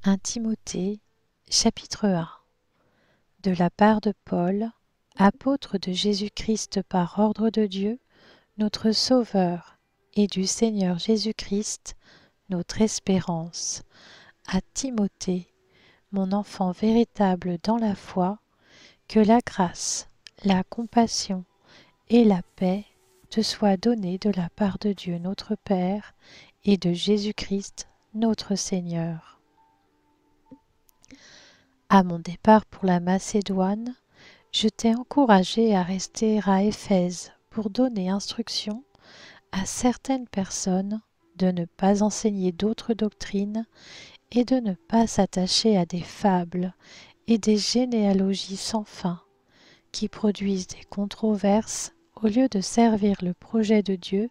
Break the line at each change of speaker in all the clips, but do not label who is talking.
1 Timothée, chapitre 1. De la part de Paul, apôtre de Jésus-Christ par ordre de Dieu, notre Sauveur, et du Seigneur Jésus-Christ, notre espérance, à Timothée, mon enfant véritable dans la foi, que la grâce, la compassion et la paix te soient données de la part de Dieu notre Père et de Jésus-Christ notre Seigneur. À mon départ pour la Macédoine, je t'ai encouragé à rester à Éphèse pour donner instruction à certaines personnes de ne pas enseigner d'autres doctrines et de ne pas s'attacher à des fables et des généalogies sans fin qui produisent des controverses au lieu de servir le projet de Dieu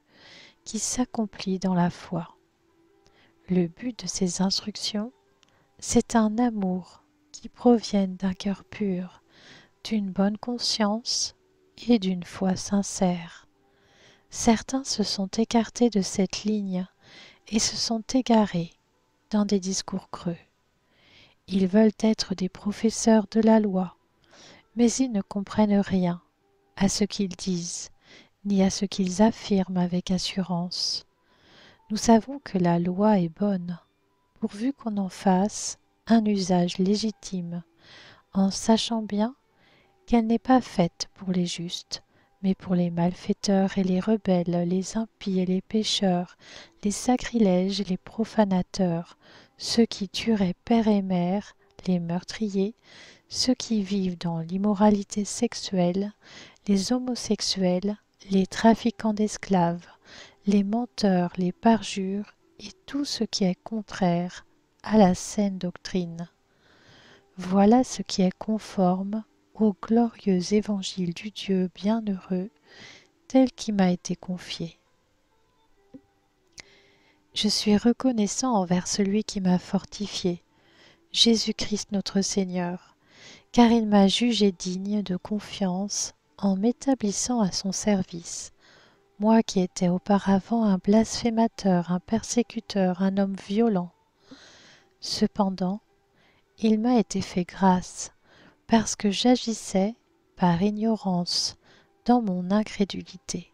qui s'accomplit dans la foi. Le but de ces instructions, c'est un amour qui provienne d'un cœur pur, d'une bonne conscience et d'une foi sincère. Certains se sont écartés de cette ligne et se sont égarés dans des discours creux. Ils veulent être des professeurs de la loi, mais ils ne comprennent rien à ce qu'ils disent, ni à ce qu'ils affirment avec assurance. Nous savons que la loi est bonne, pourvu qu'on en fasse un usage légitime, en sachant bien qu'elle n'est pas faite pour les justes, mais pour les malfaiteurs et les rebelles, les impies et les pécheurs, les sacrilèges et les profanateurs, ceux qui tueraient père et mère, les meurtriers, ceux qui vivent dans l'immoralité sexuelle, les homosexuels, les trafiquants d'esclaves, les menteurs, les parjures et tout ce qui est contraire à la saine doctrine. Voilà ce qui est conforme au glorieux évangile du Dieu bienheureux tel qu'il m'a été confié. Je suis reconnaissant envers celui qui m'a fortifié, Jésus-Christ notre Seigneur, car il m'a jugé digne de confiance en m'établissant à son service, moi qui étais auparavant un blasphémateur, un persécuteur, un homme violent. Cependant, il m'a été fait grâce, parce que j'agissais par ignorance dans mon incrédulité.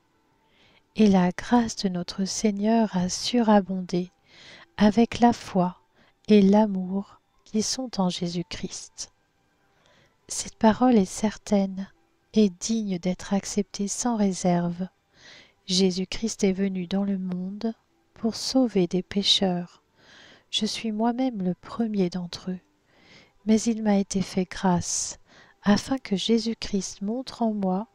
Et la grâce de notre Seigneur a surabondé avec la foi et l'amour qui sont en Jésus-Christ. Cette parole est certaine et digne d'être acceptée sans réserve. Jésus-Christ est venu dans le monde pour sauver des pécheurs. Je suis moi-même le premier d'entre eux. Mais il m'a été fait grâce, afin que Jésus-Christ montre en moi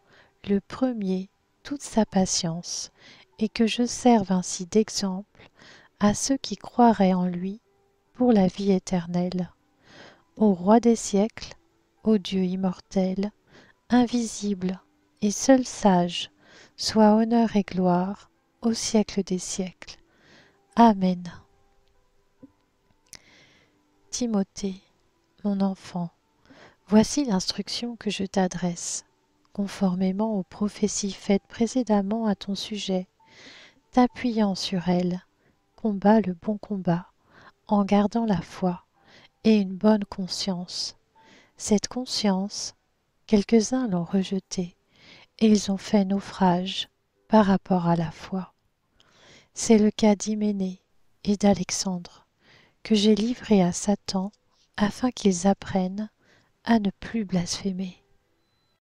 le premier toute sa patience, et que je serve ainsi d'exemple à ceux qui croiraient en lui pour la vie éternelle. Au Roi des siècles, au Dieu immortel, invisible et seul sage, soit honneur et gloire au siècle des siècles. Amen. Timothée, mon enfant, voici l'instruction que je t'adresse, conformément aux prophéties faites précédemment à ton sujet, t'appuyant sur elles, combat le bon combat, en gardant la foi et une bonne conscience. Cette conscience, quelques-uns l'ont rejetée, et ils ont fait naufrage par rapport à la foi. C'est le cas d'Hyménée et d'Alexandre, que j'ai livrés à Satan afin qu'ils apprennent à ne plus blasphémer.